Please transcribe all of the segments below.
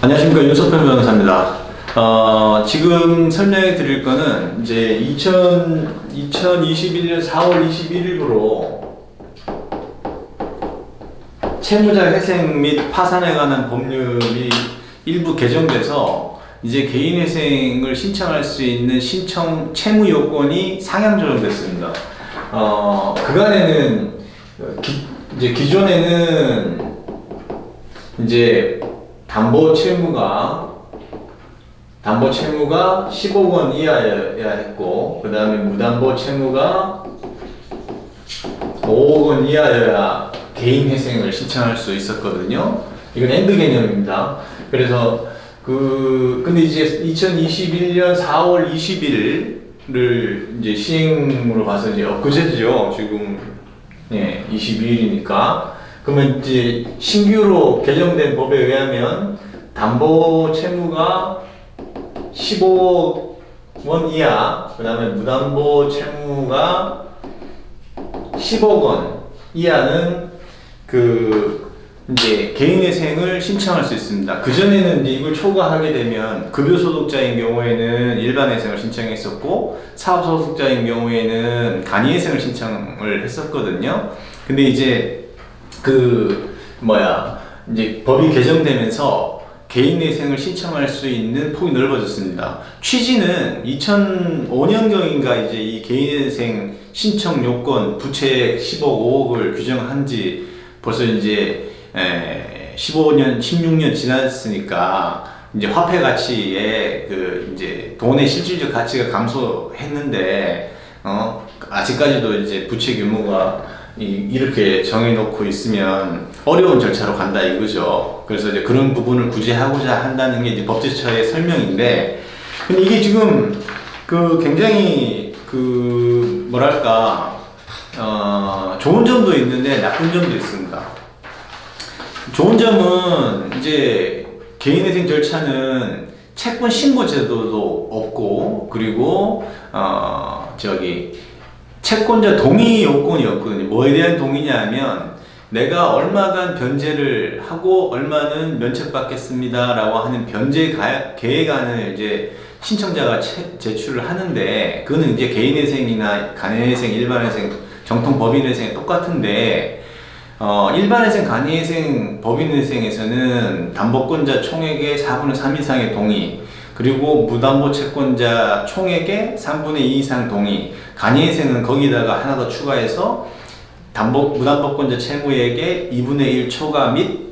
안녕하십니까, 윤석현 변호사입니다. 지금 설명해 드릴 거는 이제 2021년 4월 21일부로 채무자 회생 및 파산에 관한 법률이 일부 개정돼서 이제 개인회생을 신청할 수 있는 신청 채무 요건이 상향 조정됐습니다. 그간에는 이제 기존에는 이제 담보 채무가 15억 원 이하여야 했고, 그 다음에 무담보 채무가 5억 원 이하여야 개인 회생을 신청할 수 있었거든요. 이건 엔드 개념입니다. 그래서 근데 이제 2021년 4월 20일을 이제 시행으로 봐서 이제 엊그제죠. 지금 22일이니까. 그러면 이제 신규로 개정된 법에 의하면 담보 채무가 15억 원 이하, 그 다음에 무담보 채무가 10억 원 이하는 이제 개인회생을 신청할 수 있습니다. 그전에는 이제 이걸 초과하게 되면 급여소득자인 경우에는 일반회생을 신청했었고, 사업소득자인 경우에는 간이회생을 신청을 했었거든요. 근데 이제 이제 법이 개정되면서 개인회생을 신청할 수 있는 폭이 넓어졌습니다. 취지는 2005년경인가 이제 이 개인회생 신청 요건 부채 10억, 5억을 규정한 지 벌써 이제 15년, 16년 지났으니까 이제 화폐 가치에 이제 돈의 실질적 가치가 감소했는데, 아직까지도 이제 부채 규모가 이렇게 정해놓고 있으면 어려운 절차로 간다 이거죠. 그래서 이제 그런 부분을 구제하고자 한다는 게 이제 법제처의 설명인데, 근데 이게 지금 굉장히 뭐랄까 좋은 점도 있는데 나쁜 점도 있습니다. 좋은 점은 이제 개인회생 절차는 채권 신고 제도도 없고, 그리고 채권자 동의 요건이었거든요. 뭐에 대한 동의냐 면 내가 얼마간 변제를 하고 얼마는 면책받겠습니다 라고 하는 변제 계획안을 이제 신청자가 제출을 하는데, 그거는 이제 개인회생이나 간이회생, 일반회생, 정통 법인회생이 똑같은데, 일반회생, 간이회생, 법인회생에서는 담보권자 총액의 4분의 3 이상의 동의, 그리고 무담보 채권자 총액의 3분의 2 이상 동의, 간이회생은 거기다가 하나 더 추가해서 무담보권자 채무액의 2분의 1 초과 및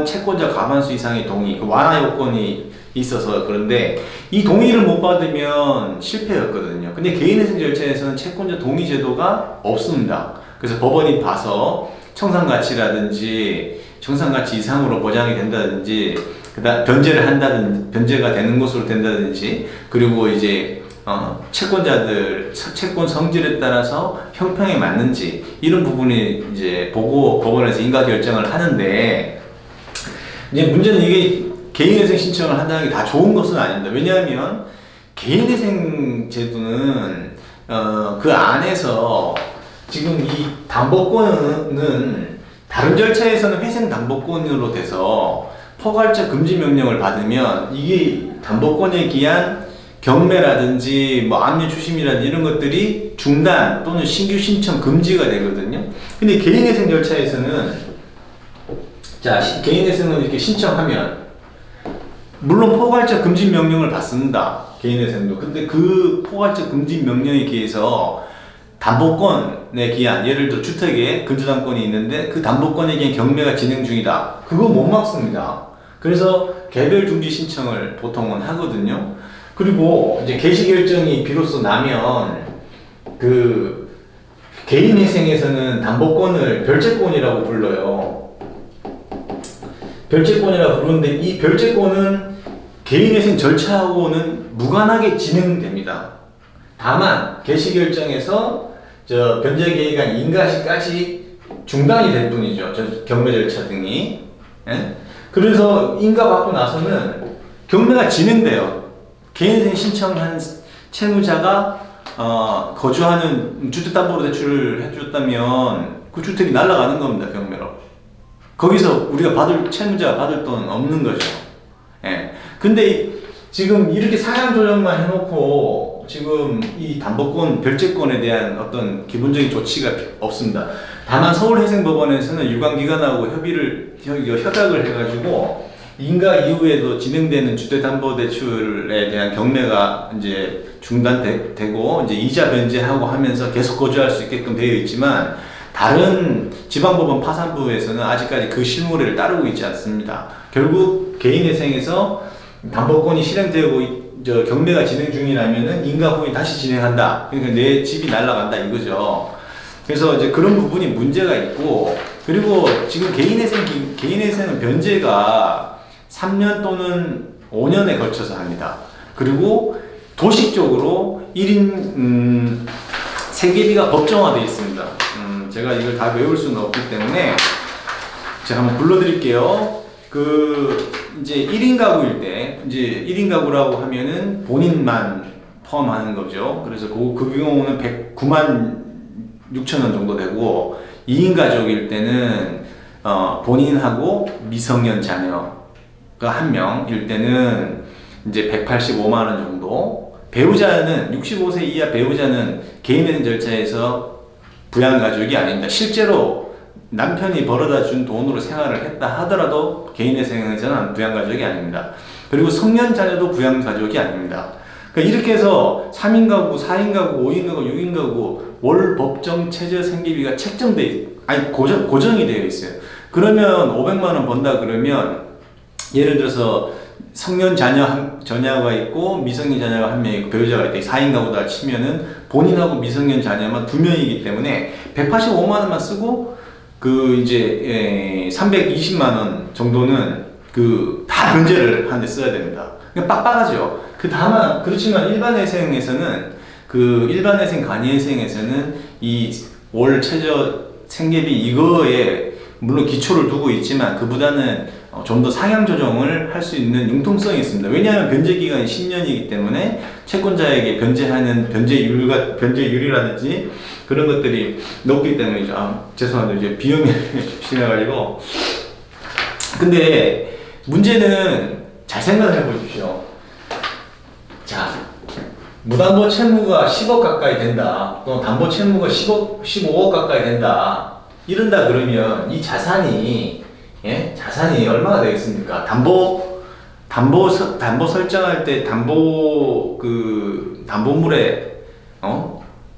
채권자 과반수 이상의 동의, 완화 요건이 있어서 그런데 이 동의를 못 받으면 실패였거든요. 근데 개인회생 절차에서는 채권자 동의 제도가 없습니다. 그래서 법원이 봐서 청산가치라든지 청산가치 이상으로 보장이 된다든지, 변제를 한다든지, 변제가 되는 것으로 된다든지, 그리고 이제 채권자들 채권 성질에 따라서 형평에 맞는지 이런 부분이 이제 보고 법원에서 인가 결정을 하는데, 이제 문제는 이게 개인회생 신청을 한다는 게 다 좋은 것은 아닙니다. 왜냐하면 개인회생 제도는 그 안에서 지금 이 담보권은 다른 절차에서는 회생 담보권으로 돼서 포괄적 금지 명령을 받으면 이게 담보권에 기한 경매라든지 압류 추심이라든지 이런 것들이 중단 또는 신규 신청 금지가 되거든요. 근데 개인회생 절차에서는 개인회생을 이렇게 신청하면 물론 포괄적 금지 명령을 받습니다. 개인회생도. 근데 그 포괄적 금지 명령에 기해서 담보권에 기한, 예를 들어 주택에 근저당권이 있는데 그 담보권에 기한 경매가 진행 중이다. 그거 못 막습니다. 그래서 개별 중지 신청을 보통은 하거든요. 그리고 이제 개시 결정이 비로소 나면 개인회생에서는 담보권을 별채권이라고 불러요. 별채권이라고 부르는데 이 별채권은 개인회생 절차하고는 무관하게 진행됩니다. 다만 개시 결정에서 변제 계획안 인가 시까지 중단이 될 뿐이죠. 경매 절차 등이. 그래서 인가 받고 나서는 경매가 진행돼요. 개인회생 신청한 채무자가 거주하는 주택담보로 대출을 해줬다면 그 주택이 날아가는 겁니다. 경매로. 거기서 우리가 채무자가 받을 돈은 없는 거죠. 예. 근데 지금 이렇게 상향 조정만 해놓고 지금 이 담보권, 별채권에 대한 어떤 기본적인 조치가 없습니다. 다만 서울해생법원에서는 유관기관하고 협약을 해가지고 인가 이후에도 진행되는 주택담보대출에 대한 경매가 이제 중단되고 이제 이자 변제하고 하면서 계속 거주할 수 있게끔 되어 있지만 다른 지방법원 파산부에서는 아직까지 그 실무를 따르고 있지 않습니다. 결국 개인회생에서 담보권이 실행되고 경매가 진행 중이라면은 인가 후에 다시 진행한다. 그러니까 내 집이 날아간다 이거죠. 그래서 이제 그런 부분이 문제가 있고, 그리고 지금 개인회생은 변제가 3년 또는 5년에 걸쳐서 합니다. 그리고 도식적으로 1인 세계비가 법정화되어 있습니다. 제가 이걸 다 외울 수는 없기 때문에 제가 한번 불러드릴게요. 이제 1인 가구일 때, 이제 1인 가구라고 하면은 본인만 포함하는 거죠. 그래서 그 경우는 109만 6천 원 정도 되고, 2인 가족일 때는 본인하고 미성년 자녀가 1명일 때는 이제 185만 원 정도. 배우자는 65세 이하 배우자는 개인회생 절차에서 부양가족이 아닙니다. 실제로 남편이 벌어다 준 돈으로 생활을 했다 하더라도 개인회생에서는 부양가족이 아닙니다. 그리고 성년 자녀도 부양가족이 아닙니다. 그러니까 이렇게 해서 3인 가구, 4인 가구, 5인 가구, 6인 가구 월 법정 최저 생계비가 고정이 되어 있어요. 그러면 500만 원 번다 그러면 예를 들어서 성년 자녀가 있고 미성년 자녀가 1명 있고 배우자가 있다. 4인 가구다 치면은 본인하고 미성년 자녀만 2명이기 때문에 185만 원만 쓰고 이제 320만 원 정도는 다 변제를 하는데 써야 됩니다. 그러니까 빡빡하죠. 그렇지만 일반회생에서는 일반회생 간이회생에서는 이 월 최저 생계비 이거에 물론 기초를 두고 있지만 그보다는 좀 더 상향 조정을 할 수 있는 융통성이 있습니다. 왜냐하면 변제 기간이 10년이기 때문에 채권자에게 변제하는 변제율이라든지 그런 것들이 높기 때문이죠. 죄송합니다. 이제 비용이 지나가지고. 근데 문제는 잘 생각해 보십시오. 자, 무담보 채무가 10억 가까이 된다. 또는 담보 채무가 15억 가까이 된다. 이런다 그러면 이 자산이 얼마가 되겠습니까? 담보 설정할 때 담보물에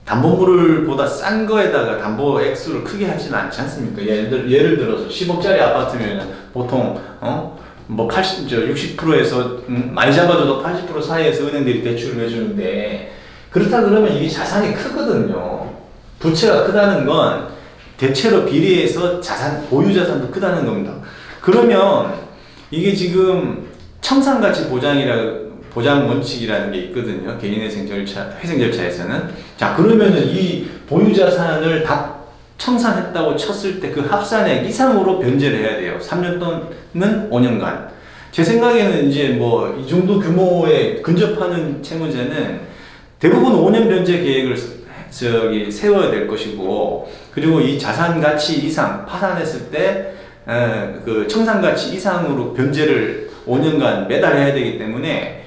담보물보다 싼 거에다가 담보 액수를 크게 하지는 않지 않습니까? 예를 들어서 10억짜리 아파트면 보통 60%에서 많이 잡아줘도 80% 사이에서 은행들이 대출을 해주는데, 그렇다 그러면 이게 자산이 크거든요. 부채가 크다는 건 대체로 비례해서 보유 자산도 크다는 겁니다. 그러면 이게 지금 청산가치 보장 원칙이라는 게 있거든요. 개인회생 절차에서는. 자, 그러면은 이 보유 자산을 다 청산했다고 쳤을 때 그 합산액 이상으로 변제를 해야 돼요. 3년 또는 5년간. 제 생각에는 이제 이 정도 규모에 근접하는 채무자는 대부분 5년 변제 계획을 세워야 될 것이고, 그리고 이 자산 가치 이상 파산했을 때 청산 가치 이상으로 변제를 5년간 매달 해야 되기 때문에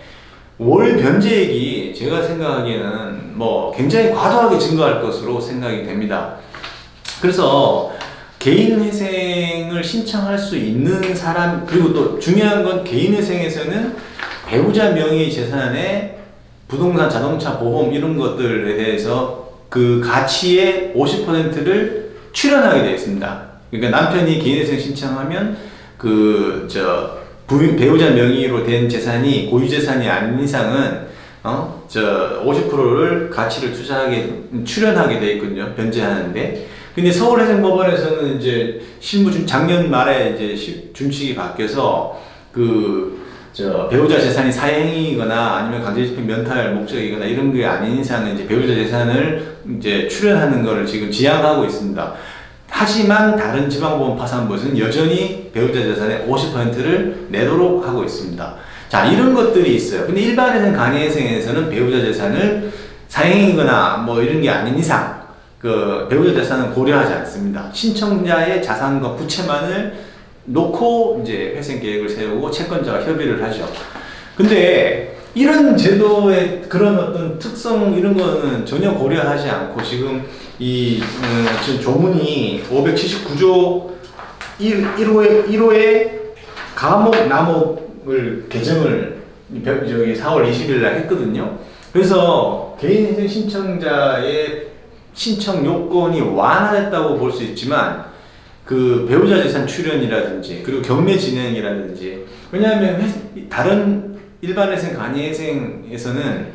월 변제액이 제가 생각하기에는 굉장히 과도하게 증가할 것으로 생각이 됩니다. 그래서 개인회생을 신청할 수 있는 사람, 그리고 또 중요한 건 개인회생에서는 배우자 명의 재산에 부동산, 자동차, 보험 이런 것들에 대해서 그 가치의 50%를 출연하게 되어 있습니다. 그러니까 남편이 개인회생 신청하면 배우자 명의로 된 재산이 고유재산이 아닌 이상은 50%를 가치를 출연하게 되어 있거든요. 변제하는데. 근데 서울해생법원에서는 이제 작년 말에 이제 준칙이 바뀌어서 배우자 재산이 사행이거나 아니면 강제집행 면탈 목적이거나 이런 게 아닌 이상은 이제 배우자 재산을 이제 출연하는 것을 지금 지양하고 있습니다. 하지만 다른 지방법원 파산부에서는 여전히 배우자 재산의 50%를 내도록 하고 있습니다. 자, 이런 것들이 있어요. 근데 일반회생 간이회생에서는 배우자 재산을 사행이거나 이런 게 아닌 이상 배우자 재산은 고려하지 않습니다. 신청자의 자산과 부채만을 놓고 이제 회생 계획을 세우고 채권자가 협의를 하죠. 근데 이런 제도의 그런 어떤 특성 이런 거는 전혀 고려하지 않고 지금 지금 조문이 579조 1호의 가목 남목을 개정을 저기 4월 20일 날 했거든요. 그래서 개인회생 신청자의 신청 요건이 완화됐다고 볼 수 있지만 그 배우자 재산 출연이라든지 그리고 경매 진행이라든지, 왜냐하면 다른 일반회생 간이회생에서는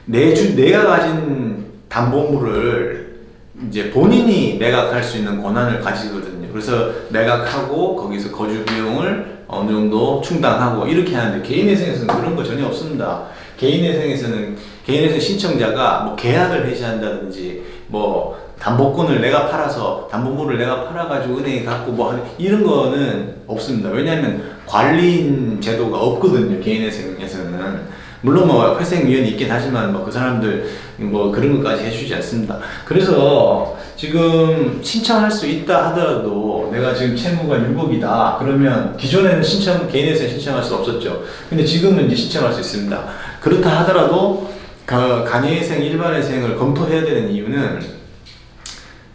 내가 가진 담보물을 이제 본인이 매각할 수 있는 권한을 가지거든요. 그래서 매각하고 거기서 거주 비용을 어느 정도 충당하고 이렇게 하는데, 개인회생에서는 그런 거 전혀 없습니다. 개인회생 신청자가 뭐 계약을 해지한다든지 뭐 담보권을 내가 팔아서 담보물을 내가 팔아가지고 은행에 갖고 뭐 이런 거는 없습니다. 왜냐하면 관리인 제도가 없거든요. 개인회생에서는. 물론 뭐 회생위원이 있긴 하지만 뭐 그 사람들 뭐 그런 것까지 해주지 않습니다. 그래서 지금 신청할 수 있다 하더라도 내가 지금 채무가 6억이다 그러면 기존에는 개인회생 신청할 수 없었죠. 근데 지금은 이제 신청할 수 있습니다. 그렇다 하더라도 간이회생 일반회생을 검토해야 되는 이유는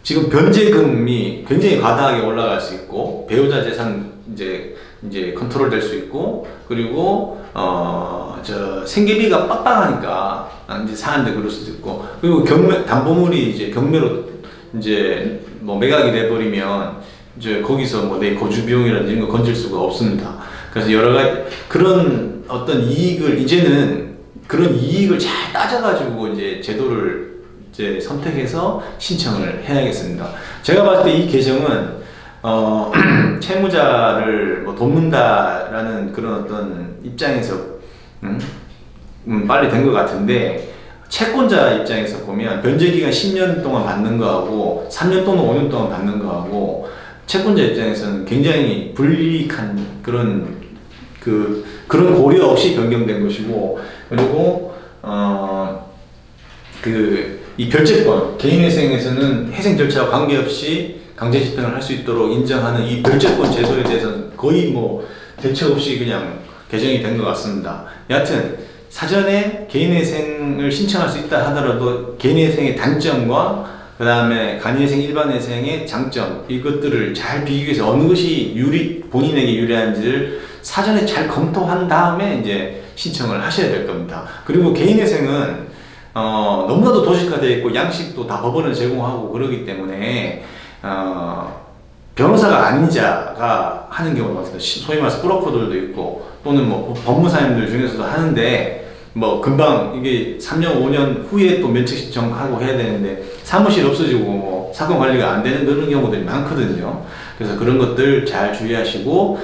지금 변제금이 굉장히 과다하게 올라갈 수 있고, 배우자 재산 이제 컨트롤 될 수 있고, 그리고 생계비가 빡빡하니까 이제 사는데 그럴 수도 있고, 그리고 담보물이 이제 경매로 이제 뭐 매각이 돼버리면 이제 거기서 뭐 내 거주 비용이라든지 이런 거 건질 수가 없습니다. 그래서 여러 가지 그런 어떤 이익을 이제는 그런 이익을 잘 따져가지고 이제 제도를 이제 선택해서 신청을 해야겠습니다. 제가 봤을 때 이 개정은 채무자를 뭐 돕는다라는 그런 어떤 입장에서 빨리 된 것 같은데, 채권자 입장에서 보면 변제기간 10년 동안 받는 거하고 3년 또는 5년 동안 받는 거하고 채권자 입장에서는 굉장히 불이익한 그런 고려 없이 변경된 것이고, 그리고 이 별채권, 개인회생에서는 회생 절차와 관계없이 강제 집행을 할 수 있도록 인정하는 이 별채권 제도에 대해서는 거의 뭐 대책 없이 그냥 개정이 된 것 같습니다. 여하튼 사전에 개인회생을 신청할 수 있다 하더라도 개인회생의 단점과 그 다음에 간이회생 일반회생의 장점, 이것들을 잘 비교해서 어느 것이 본인에게 유리한지를 사전에 잘 검토한 다음에 이제 신청을 하셔야 될 겁니다. 그리고 개인회생은 너무나도 도식화되어 있고 양식도 다 법원을 제공하고 그러기 때문에 변호사가 아닌 자가 하는 경우가 많습니다. 소위 말해서 브로커들도 있고 또는 뭐 법무사님들 중에서도 하는데, 뭐 금방 이게 3년 5년 후에 또 면책 신청하고 해야 되는데 사무실 없어지고 뭐 사건 관리가 안 되는 그런 경우들이 많거든요. 그래서 그런 것들 잘 주의하시고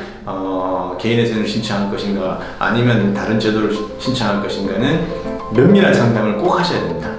개인회생을 신청할 것인가 아니면 다른 제도를 신청할 것인가는 면밀한 상담을 꼭 하셔야 됩니다.